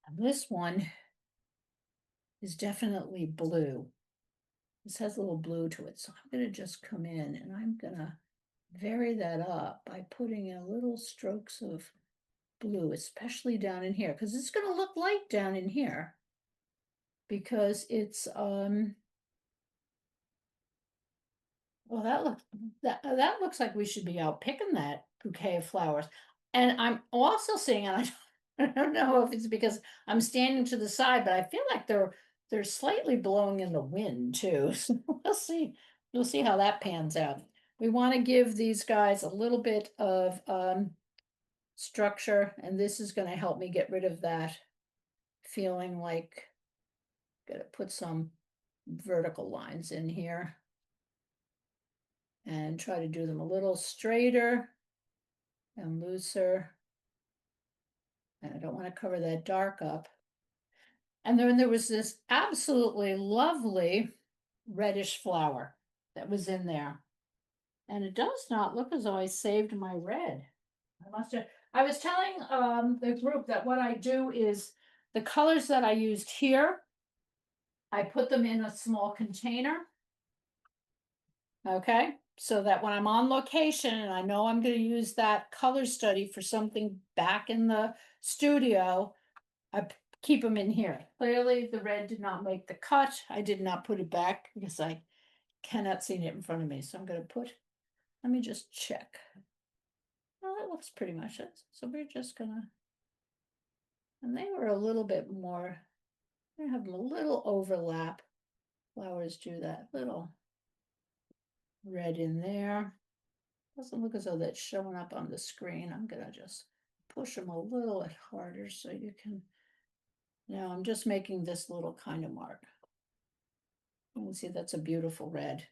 And this one is definitely blue. This has a little blue to it. So I'm going to just come in and I'm going to vary that up by putting in little strokes of blue, especially down in here, because it's going to look light down in here because it's well, that looks like we should be out picking that bouquet of flowers. And I'm also seeing, and I don't know if it's because I'm standing to the side, but I feel like they're slightly blowing in the wind too. So we'll see. We'll see how that pans out. We want to give these guys a little bit of structure, and this is going to help me get rid of that feeling like gotta put some vertical lines in here and try to do them a little straighter and looser. And I don't want to cover that dark up. And then there was this absolutely lovely reddish flower that was in there. And it does not look as though I saved my red. I was telling the group that what I do is the colors that I used here, I put them in a small container. Okay, so that when I'm on location and I know I'm going to use that color study for something back in the studio, I keep them in here. Clearly, the red did not make the cut. I did not put it back because I cannot see it in front of me. So I'm going to let me just check. Well, that looks pretty much it. So we're just gonna, and they were a little bit more, I have a little overlap. Flowers do that little red in there. Doesn't look as though that's showing up on the screen. I'm gonna just push them a little harder so you can, now I'm just making this little kind of mark. You can see that's a beautiful red.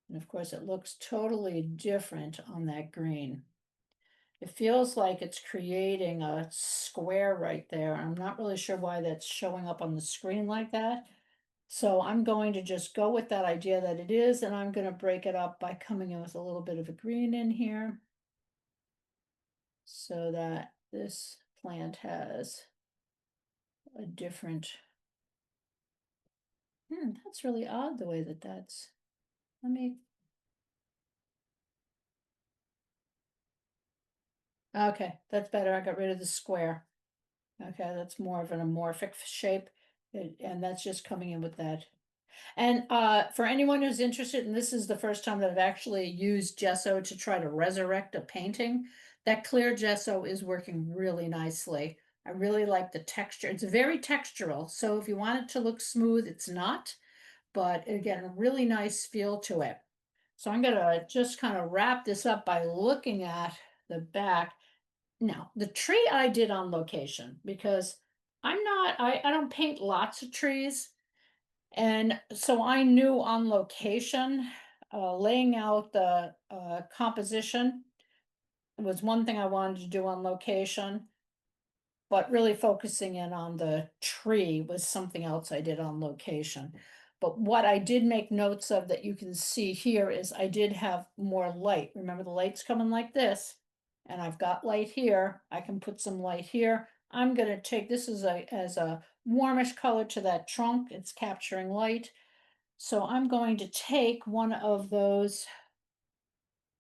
And of course it looks totally different on that green. It feels like it's creating a square right there. I'm not really sure why that's showing up on the screen like that. So I'm going to just go with that idea that it is, and I'm going to break it up by coming in with a little bit of a green in here so that this plant has a different, that's really odd the way that that's, let me Okay, that's better. I got rid of the square. Okay, that's more of an amorphic shape. And that's just coming in with that. And for anyone who's interested, and this is the first time that I've actually used gesso to try to resurrect a painting, that clear gesso is working really nicely. I really like the texture. It's very textural. So if you want it to look smooth, it's not. But again, a really nice feel to it. So I'm gonna just kind of wrap this up by looking at the back. Now, the tree I did on location because I don't paint lots of trees. And so I knew on location, laying out the composition was one thing I wanted to do on location, but really focusing in on the tree was something else I did on location. But what I did make notes of that you can see here is I did have more light. Remember the light's coming like this, and I've got light here. I can put some light here. I'm gonna take this as a warmish color to that trunk. It's capturing light. So I'm going to take one of those.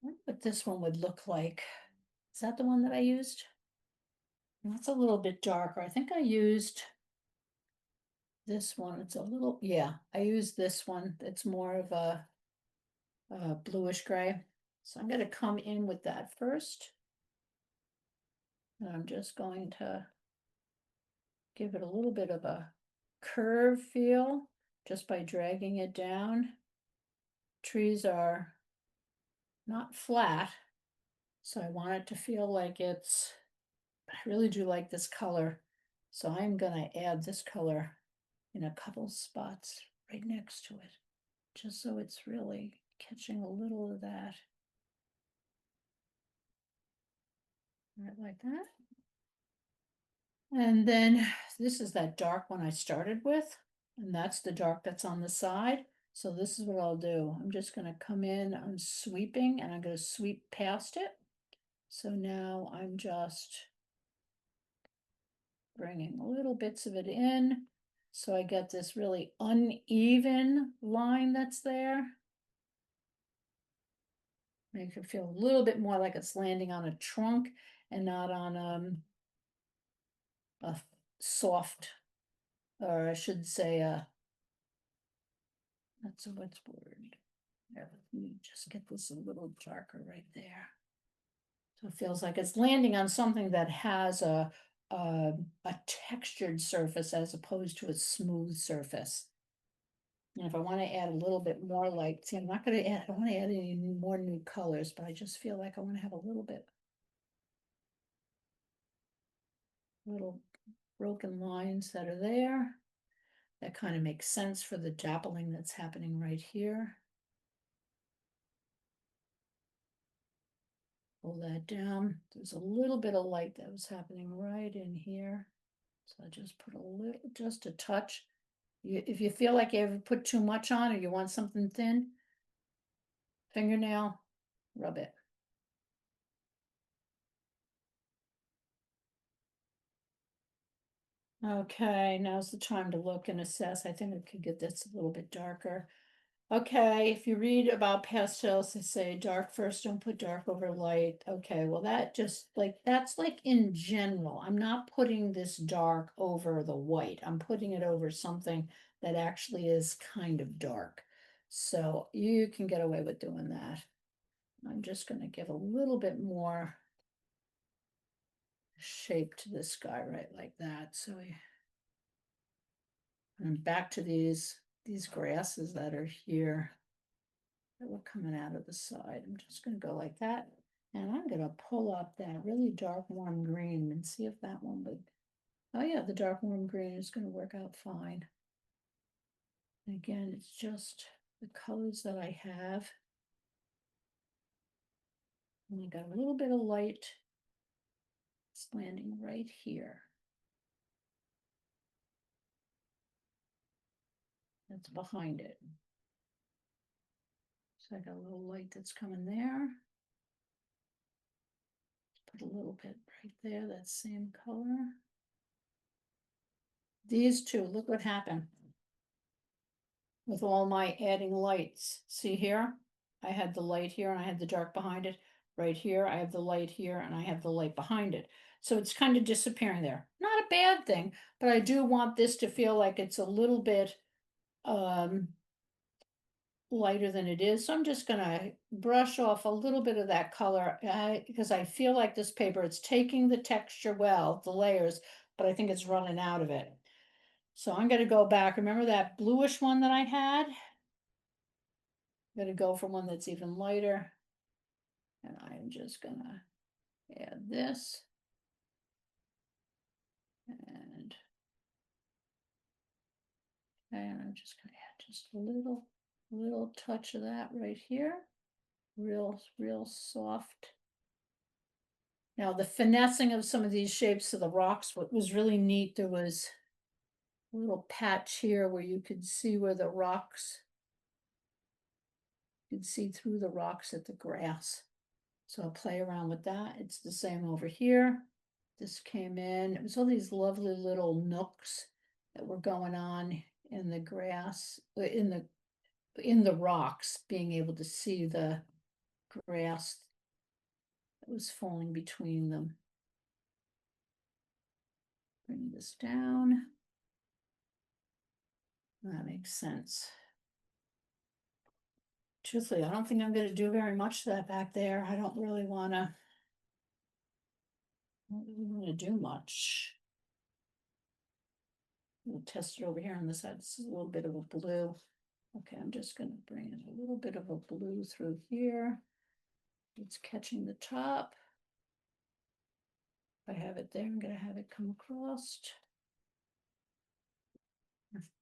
I wonder what this one would look like. Is that the one that I used? That's a little bit darker. I think I used this one. It's a little, yeah, I used this one. It's more of a bluish gray. So I'm going to come in with that first. And I'm just going to give it a little bit of a curve feel just by dragging it down. Trees are not flat, so I want it to feel like it's, I really do like this color. So I'm going to add this color in a couple spots right next to it, just so it's really catching a little of that. Right, like that. And then this is that dark one I started with, and that's the dark that's on the side. So this is what I'll do. I'm just going to come in, I'm sweeping, and I'm going to sweep past it. So now I'm just bringing little bits of it in. So I get this really uneven line that's there. Make it feel a little bit more like it's landing on a trunk and not on a soft, or I should say, that's a what's word. Let me just get this a little darker right there. So it feels like it's landing on something that has a textured surface as opposed to a smooth surface. And if I want to add a little bit more light, see, I'm not going to add, I don't want to add any more new colors, but I just feel like I want to have a little broken lines that are there. That kind of makes sense for the dappling that's happening right here. Pull that down. There's a little bit of light that was happening right in here. So I just put a little, just a touch. If you feel like you ever put too much on or you want something thin, fingernail, rub it. Okay, now's the time to look and assess. I think I could get this a little bit darker. Okay, if you read about pastels, they say dark first, don't put dark over light. Okay, well, that just like, that's like in general. I'm not putting this dark over the white. I'm putting it over something that actually is kind of dark. So you can get away with doing that. I'm just going to give a little bit more shape to this guy right like that. So and back to these grasses that are here that were coming out of the side. I'm just going to go like that. And I'm going to pull up that really dark warm green and see if that one would, oh yeah, the dark warm green is going to work out fine. And again, it's just the colors that I have. And I got a little bit of light. It's landing right here. That's behind it. So I got a little light that's coming there. Put a little bit right there, that same color. These two, look what happened with all my adding lights. See here? I had the light here and I had the dark behind it. right here, I have the light here, and I have the light behind it. So it's kind of disappearing there. Not a bad thing, but I do want this to feel like it's a little bit lighter than it is. So I'm just gonna brush off a little bit of that color because I feel like this paper, it's taking the texture well, the layers, but I think it's running out of it. So I'm gonna go back. Remember that bluish one that I had? I'm gonna go for one that's even lighter. And I'm just gonna add this. And I'm just gonna add just a little touch of that right here. Real soft. Now the finessing of some of these shapes of the rocks, what was really neat, there was a little patch here where you could see where the rocks, you could see through the rocks at the grass. So I'll play around with that. It's the same over here. This came in, it was all these lovely little nooks that were going on in the grass, in the rocks, being able to see the grass that was falling between them. Bring this down. That makes sense. Truthfully, I don't think I'm going to do very much to that back there. I don't really want to do much. We'll test it over here on this side. This is a little bit of a blue. Okay, I'm just going to bring in a little bit of a blue through here. It's catching the top. If I have it there, I'm going to have it come across.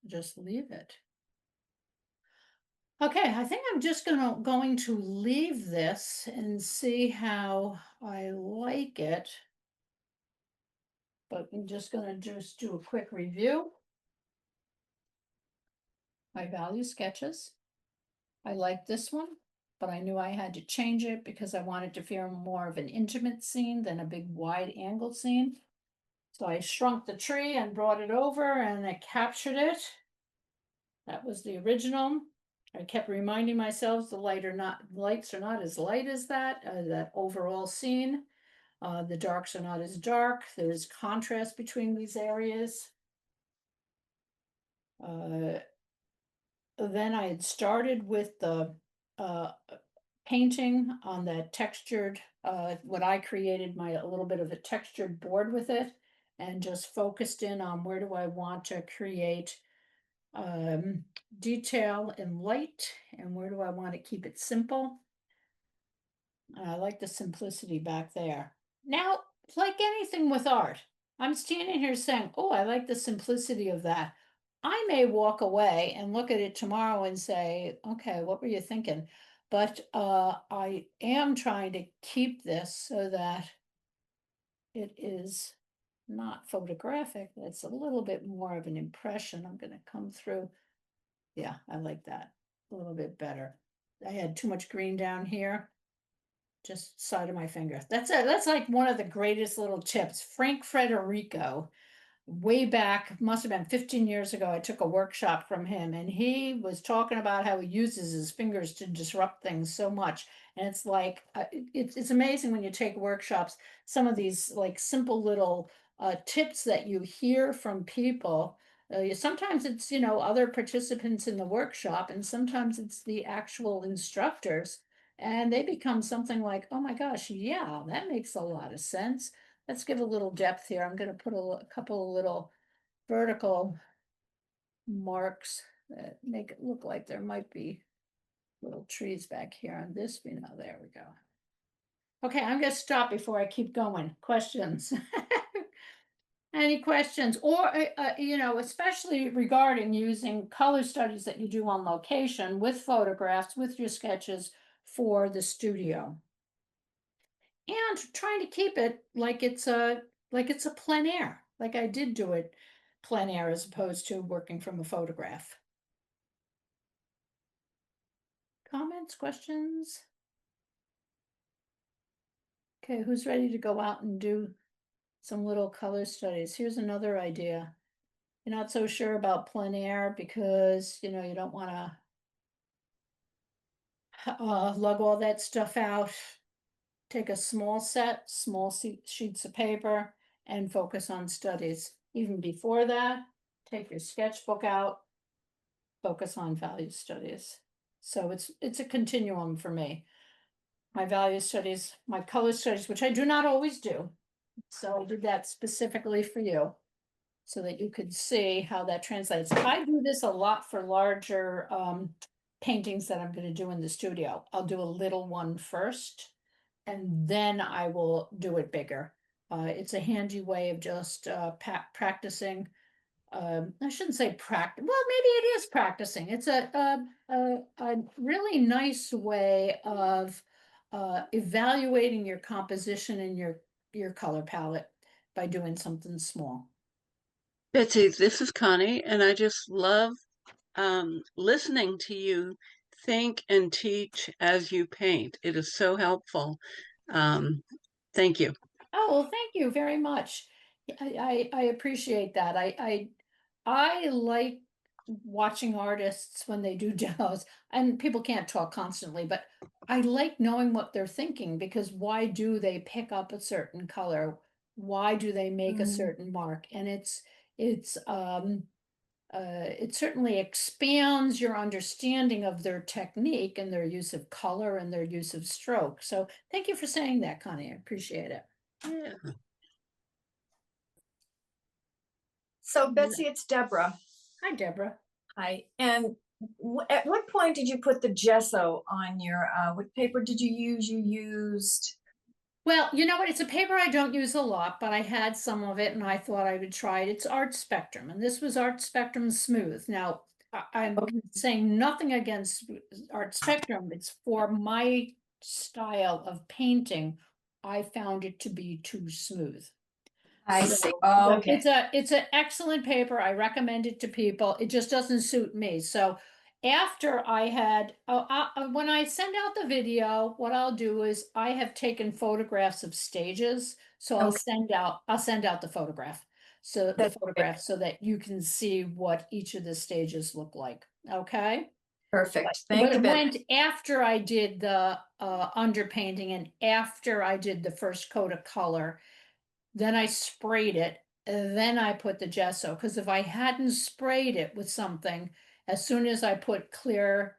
Just leave it. Okay, I think I'm just going to leave this and see how I like it. But I'm just going to just do a quick review. My value sketches. I like this one, but I knew I had to change it because I wanted to feel more of an intimate scene than a big wide angle scene. So I shrunk the tree and brought it over and I captured it. That was the original. I kept reminding myself the lights are not as light as that overall scene. The darks are not as dark. There is contrast between these areas. Then I had started with the painting on that textured, what I created, a little bit of a textured board with it, and just focused in on where do I want to create detail and light, and where do I want to keep it simple. I like the simplicity back there. Now, like anything with art, I'm standing here saying, oh, I like the simplicity of that. I may walk away and look at it tomorrow and say, okay, what were you thinking? But I am trying to keep this so that it is not photographic. It's a little bit more of an impression. I'm going to come through. Yeah, I like that a little bit better. I had too much green down here. Just side of my finger. That's like one of the greatest little tips. Frank Federico, way back, must have been 15 years ago, I took a workshop from him and he was talking about how he uses his fingers to disrupt things so much. And it's like, it's amazing when you take workshops, some of these like simple little tips that you hear from people. Sometimes it's, other participants in the workshop, and sometimes it's the actual instructors. And they become something like, oh my gosh, yeah, that makes a lot of sense. Let's give a little depth here. I'm going to put a couple of little vertical marks that make it look like there might be little trees back here on this. There we go. Okay, I'm going to stop before I keep going. Questions? Any questions? Or, especially regarding using color studies that you do on location with photographs, with your sketches for the studio. And trying to keep it like it's a plein air, like I did do it plein air as opposed to working from a photograph. Comments, questions? Okay, who's ready to go out and do some little color studies? Here's another idea. You're not so sure about plein air because you don't want to lug all that stuff out. take a small set, sheets of paper, and focus on studies. Even before that, take your sketchbook out, focus on value studies. So it's a continuum for me. My value studies, my color studies, which I do not always do. So I did that specifically for you so that you could see how that translates. I do this a lot for larger paintings that I'm going to do in the studio. I'll do a little one first, and then I will do it bigger. It's a handy way of just practicing. I shouldn't say practice. Well, maybe it is practicing. It's a really nice way of evaluating your composition and your color palette by doing something small. Betsy, this is Connie, and I just love listening to you think and teach as you paint. It is so helpful. Thank you. Oh, well, thank you very much. I appreciate that. I like watching artists when they do demos, and people can't talk constantly, but I like knowing what they're thinking, because why do they pick up a certain color? Why do they make a Mm. certain mark? And it's it certainly expands your understanding of their technique and their use of color and their use of stroke. So thank you for saying that, Connie. I appreciate it. Yeah. So Betsy, it's Deborah. Hi, Deborah. Hi. And at what point did you put the gesso on your, what paper did you use? You used, Well, you know what? It's a paper I don't use a lot, but I had some of it and I thought I would try it. It's Art Spectrum, and this was Art Spectrum Smooth. Now, I'm Okay. saying nothing against Art Spectrum. It's for my style of painting. I found it to be too smooth. I So, see. but Okay. it's an excellent paper. I recommend it to people. It just doesn't suit me. So after I had, when I send out the video, what I'll do is I have taken photographs of stages. So Okay. I'll send out the photograph. So the That's photograph so that you can see what each of the stages look like. Okay. Perfect. But Thank you, it Betsy. went after I did the underpainting and after I did the first coat of color. Then I sprayed it, and then I put the gesso, because if I hadn't sprayed it with something, as soon as I put clear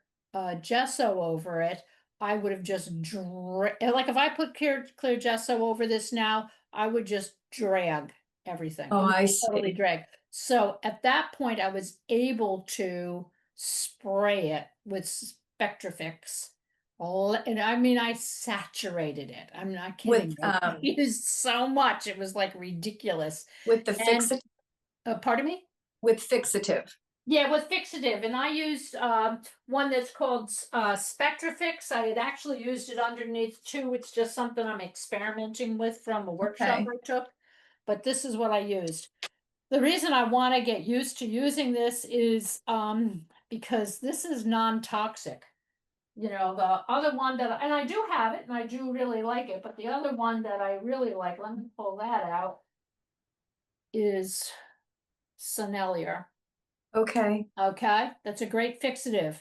gesso over it, I would have just like if I put clear gesso over this now, I would just drag everything. Oh, It would I totally see. drag. So at that point, I was able to spray it with Spectrafix. And I mean, I saturated it. I'm not kidding. With, I used so much. It was like ridiculous. with the And, fixative, pardon me? with fixative. Yeah, with fixative. And I used one that's called Spectrafix. I had actually used it underneath too. It's just something I'm experimenting with from a workshop Okay. I took. But this is what I used. The reason I want to get used to using this is because this is non-toxic. You know, the other one that, and I do have it and I do really like it, but the other one that I really like, let me pull that out, is Sennelier. Okay. Okay, that's a great fixative.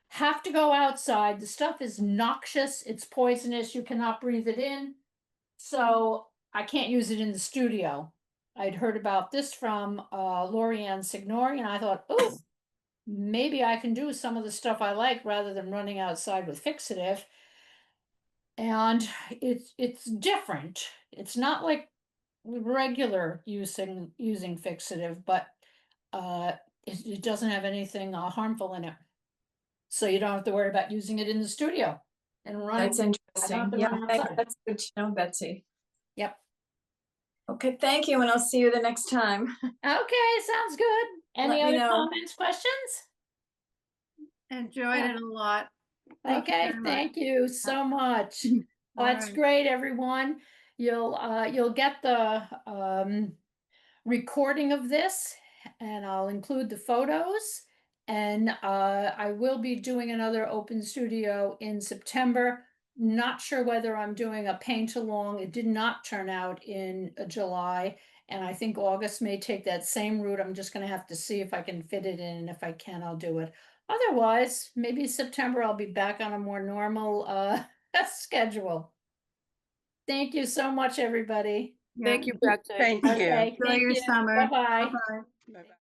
Have to go outside. The stuff is noxious, it's poisonous, you cannot breathe it in. So I can't use it in the studio. I'd heard about this from Lorianne Signori, and I thought, oh, maybe I can do some of the stuff I like rather than running outside with fixative. And it's different. It's not like regular using fixative, but it doesn't have anything harmful in it. So you don't have to worry about using it in the studio and running. That's I don't interesting. have to Yeah, run outside. that's good to know, Betsy. Yep. Okay, thank you, and I'll see you the next time. Okay, sounds good. Any Let me other know. comments, questions? Enjoyed it a lot. Thank you Okay, very much. thank you so much. All That's right. great, everyone. You'll get the recording of this, and I'll include the photos. And I will be doing another open studio in September. Not sure whether I'm doing a paint along. It did not turn out in July, and I think August may take that same route. I'm just going to have to see if I can fit it in, and if I can, I'll do it. Otherwise, maybe September I'll be back on a more normal schedule. Thank you so much, everybody. Thank you, Betsy. Thank you. Okay, Enjoy thank your you. summer. Bye-bye. Bye-bye. Bye-bye.